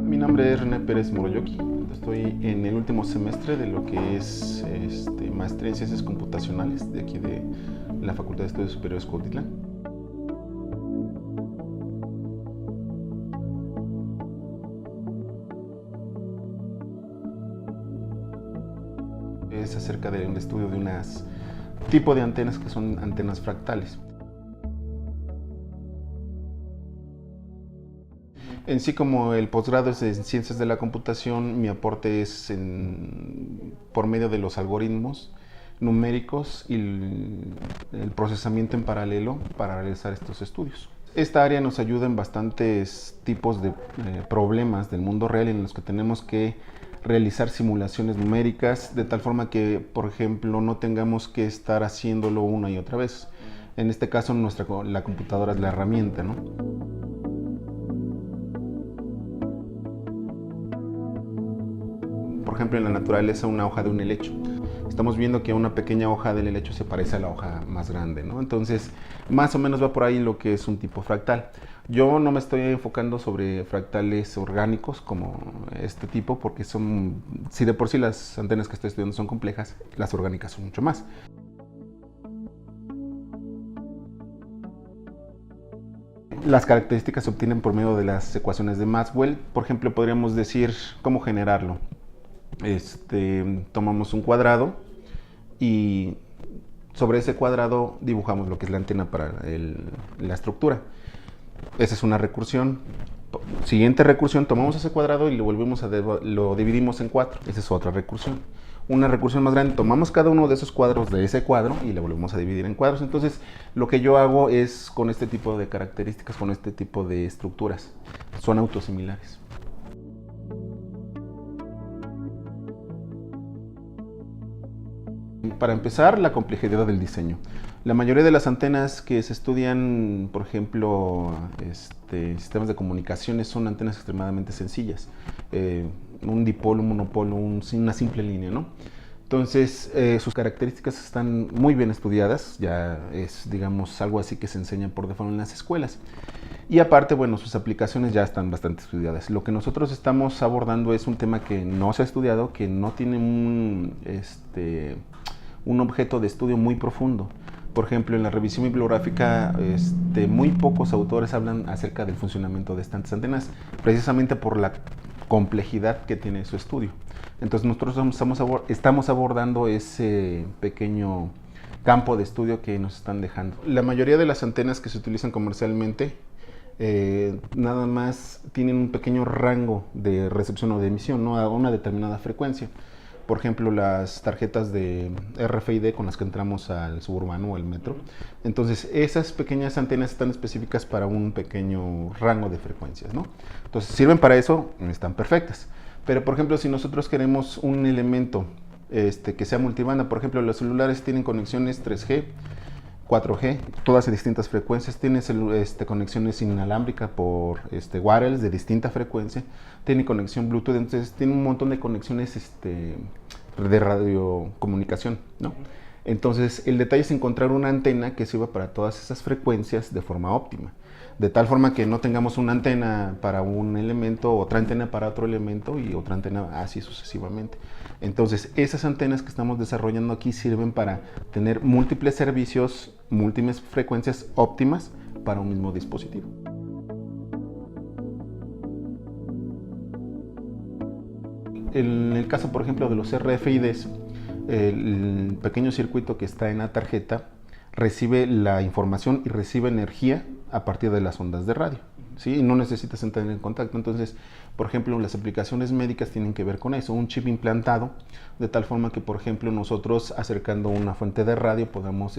Mi nombre es René Pérez Moroyoki. Estoy en el último semestre de lo que es maestría en Ciencias Computacionales de aquí de la Facultad de Estudios Superiores Cuautitlán. Es acerca del estudio de unas tipo de antenas que son antenas fractales. En sí, como el posgrado es en Ciencias de la Computación, mi aporte es por medio de los algoritmos numéricos y el procesamiento en paralelo para realizar estos estudios. Esta área nos ayuda en bastantes tipos de problemas del mundo real en los que tenemos que realizar simulaciones numéricas de tal forma que, por ejemplo, no tengamos que estar haciéndolo una y otra vez. En este caso, la computadora es la herramienta, ¿no? Por ejemplo, en la naturaleza, una hoja de un helecho. Estamos viendo que una pequeña hoja del helecho se parece a la hoja más grande, ¿no? Entonces, más o menos va por ahí lo que es un tipo fractal. Yo no me estoy enfocando sobre fractales orgánicos como este tipo, porque si de por sí las antenas que estoy estudiando son complejas, las orgánicas son mucho más. Las características se obtienen por medio de las ecuaciones de Maxwell. Por ejemplo, podríamos decir cómo generarlo. Tomamos un cuadrado y sobre ese cuadrado dibujamos lo que es la antena para la estructura. Esa es una recursión. Siguiente recursión, tomamos ese cuadrado y lo dividimos en 4. Esa es otra recursión. Una recursión más grande, tomamos cada uno de esos cuadros de ese cuadro y le volvemos a dividir en cuadros. Entonces, lo que yo hago es con este tipo de características, con este tipo de estructuras. Son autosimilares. Para empezar, la complejidad del diseño. La mayoría de las antenas que se estudian, por ejemplo, sistemas de comunicaciones, son antenas extremadamente sencillas. Un dipolo, un monopolo, una simple línea, ¿no? Entonces, sus características están muy bien estudiadas, ya es, digamos, algo así que se enseña por default en las escuelas. Y aparte, bueno, sus aplicaciones ya están bastante estudiadas. Lo que nosotros estamos abordando es un tema que no se ha estudiado, que no tiene un objeto de estudio muy profundo. Por ejemplo, en la revisión bibliográfica, muy pocos autores hablan acerca del funcionamiento de estas antenas, precisamente por la complejidad que tiene su estudio. Entonces, nosotros estamos abordando ese pequeño campo de estudio que nos están dejando. La mayoría de las antenas que se utilizan comercialmente nada más tienen un pequeño rango de recepción o de emisión, ¿no? A una determinada frecuencia. Por ejemplo, las tarjetas de RFID con las que entramos al suburbano o al metro. Entonces, esas pequeñas antenas están específicas para un pequeño rango de frecuencias, ¿no? Entonces, sirven para eso, están perfectas. Pero, por ejemplo, si nosotros queremos un elemento que sea multibanda, por ejemplo, los celulares tienen conexiones 3G, 4G, todas de distintas frecuencias, tiene conexiones inalámbricas por wireless de distinta frecuencia, tiene conexión Bluetooth, entonces tiene un montón de conexiones de radiocomunicación, ¿no? Entonces el detalle es encontrar una antena que sirva para todas esas frecuencias de forma óptima, de tal forma que no tengamos una antena para un elemento, otra antena para otro elemento y otra antena así sucesivamente. Entonces esas antenas que estamos desarrollando aquí sirven para tener múltiples servicios, múltiples frecuencias óptimas para un mismo dispositivo. En el caso, por ejemplo, de los RFIDs, el pequeño circuito que está en la tarjeta recibe la información y recibe energía a partir de las ondas de radio, ¿sí? Y no necesitas entrar en contacto. Entonces, por ejemplo, las aplicaciones médicas tienen que ver con eso, un chip implantado, de tal forma que, por ejemplo, nosotros acercando una fuente de radio podamos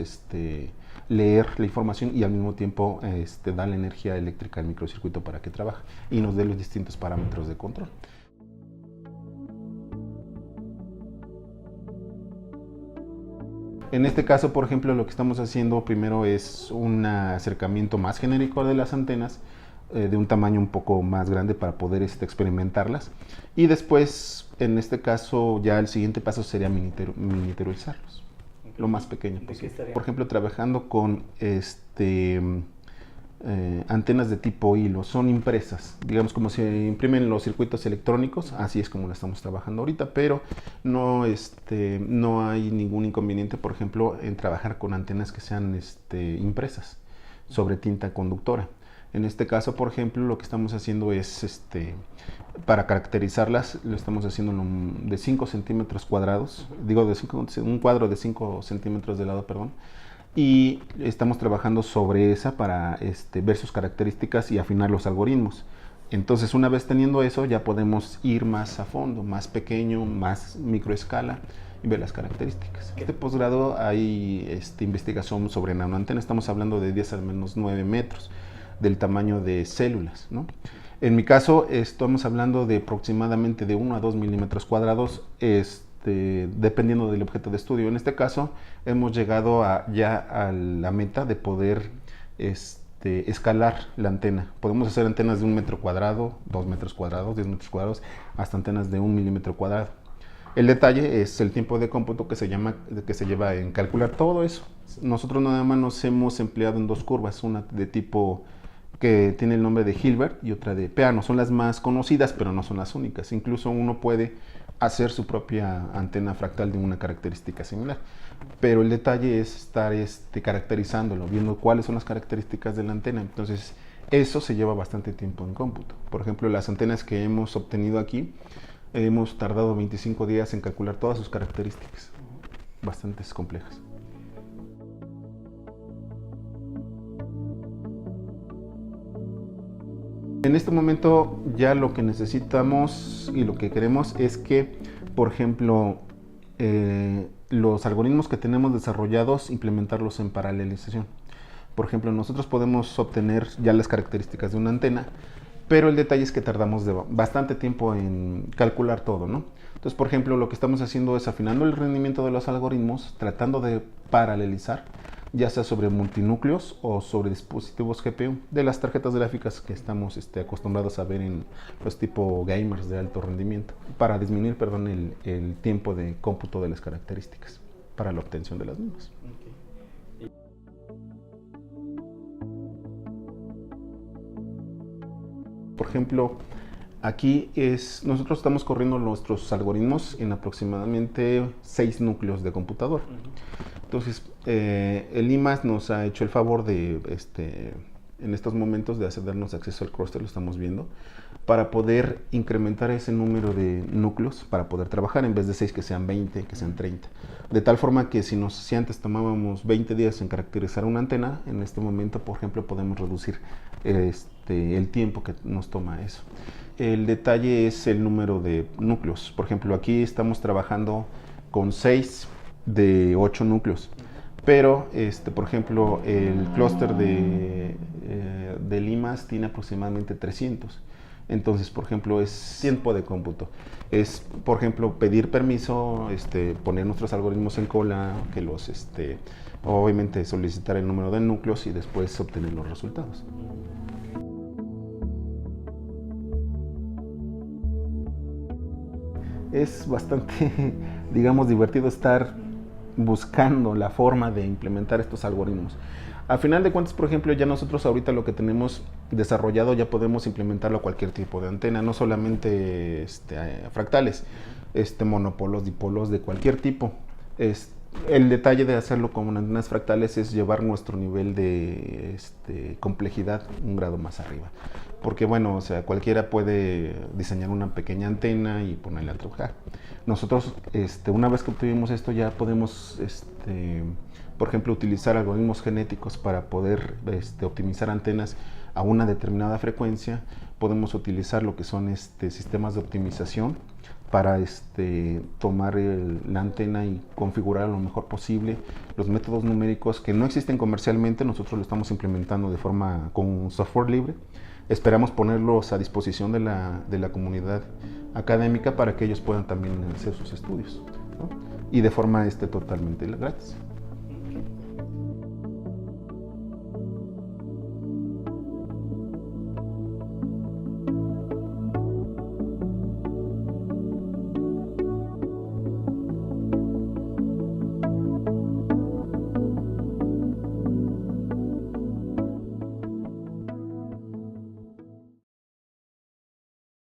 leer la información y al mismo tiempo dar la energía eléctrica al microcircuito para que trabaje y nos dé los distintos parámetros de control. En este caso, por ejemplo, lo que estamos haciendo primero es un acercamiento más genérico de las antenas, de un tamaño un poco más grande para poder experimentarlas. Y después, en este caso, ya el siguiente paso sería miniaturizarlos. lo más pequeño ¿De qué posible. estaría? Por ejemplo, trabajando con antenas de tipo hilo, son impresas, digamos como se imprimen los circuitos electrónicos, así es como la estamos trabajando ahorita, pero no, no hay ningún inconveniente, por ejemplo, en trabajar con antenas que sean impresas sobre tinta conductora. En este caso, por ejemplo, lo que estamos haciendo es, para caracterizarlas, lo estamos haciendo de 5 centímetros cuadrados, digo, un cuadro de 5 centímetros de lado, perdón, y estamos trabajando sobre esa para ver sus características y afinar los algoritmos. Entonces, una vez teniendo eso, ya podemos ir más a fondo, más pequeño, más microescala y ver las características. Este posgrado hay investigación sobre nanoantenas, estamos hablando de 10 al menos 9 metros, del tamaño de células, ¿no? En mi caso, estamos hablando de aproximadamente de 1 a 2 milímetros cuadrados, dependiendo del objeto de estudio. En este caso, hemos llegado ya a la meta de poder escalar la antena. Podemos hacer antenas de 1 metro cuadrado, 2 metros cuadrados, 10 metros cuadrados, hasta antenas de 1 milímetro cuadrado. El detalle es el tiempo de cómputo que se lleva en calcular todo eso. Nosotros nada más nos hemos empleado en 2 curvas, una de tipo que tiene el nombre de Hilbert y otra de Peano. Son las más conocidas, pero no son las únicas. Incluso uno puede hacer su propia antena fractal de una característica similar. Pero el detalle es estar caracterizándolo, viendo cuáles son las características de la antena. Entonces, eso se lleva bastante tiempo en cómputo. Por ejemplo, las antenas que hemos obtenido aquí, hemos tardado 25 días en calcular todas sus características. Bastante complejas. En este momento ya lo que necesitamos y lo que queremos es que, por ejemplo, los algoritmos que tenemos desarrollados, implementarlos en paralelización. Por ejemplo, nosotros podemos obtener ya las características de una antena, pero el detalle es que tardamos bastante tiempo en calcular todo, ¿no? Entonces, por ejemplo, lo que estamos haciendo es afinando el rendimiento de los algoritmos, tratando de paralelizar, ya sea sobre multinúcleos o sobre dispositivos GPU, de las tarjetas gráficas que estamos acostumbrados a ver en los tipo gamers de alto rendimiento, para disminuir, perdón, el tiempo de cómputo de las características para la obtención de las mismas. Por ejemplo, aquí nosotros estamos corriendo nuestros algoritmos en aproximadamente 6 núcleos de computador. Entonces, el IMAS nos ha hecho el favor de, en estos momentos, de darnos acceso al clúster, lo estamos viendo, para poder incrementar ese número de núcleos, para poder trabajar en vez de 6 que sean 20, que sean 30. De tal forma que si antes tomábamos 20 días en caracterizar una antena, en este momento, por ejemplo, podemos reducir el tiempo que nos toma eso. El detalle es el número de núcleos. Por ejemplo, aquí estamos trabajando con 6 de 8 núcleos, pero por ejemplo el clúster de IMAS tiene aproximadamente 300. Entonces, por ejemplo, es tiempo de cómputo. Es, por ejemplo, pedir permiso, poner nuestros algoritmos en cola, que obviamente solicitar el número de núcleos y después obtener los resultados. Es bastante, digamos, divertido estar buscando la forma de implementar estos algoritmos. A final de cuentas, por ejemplo, ya nosotros ahorita lo que tenemos desarrollado ya podemos implementarlo a cualquier tipo de antena, no solamente fractales, monopolos, dipolos, de cualquier tipo. El detalle de hacerlo con antenas fractales es llevar nuestro nivel de complejidad un grado más arriba. Porque bueno, o sea, cualquiera puede diseñar una pequeña antena y ponerle a trabajar. Nosotros, una vez que obtuvimos esto, ya podemos, por ejemplo, utilizar algoritmos genéticos para poder optimizar antenas a una determinada frecuencia. Podemos utilizar lo que son sistemas de optimización para tomar la antena y configurar lo mejor posible. Los métodos numéricos que no existen comercialmente, nosotros lo estamos implementando con software libre. Esperamos ponerlos a disposición de la comunidad académica para que ellos puedan también hacer sus estudios, ¿no? Y de forma totalmente gratis.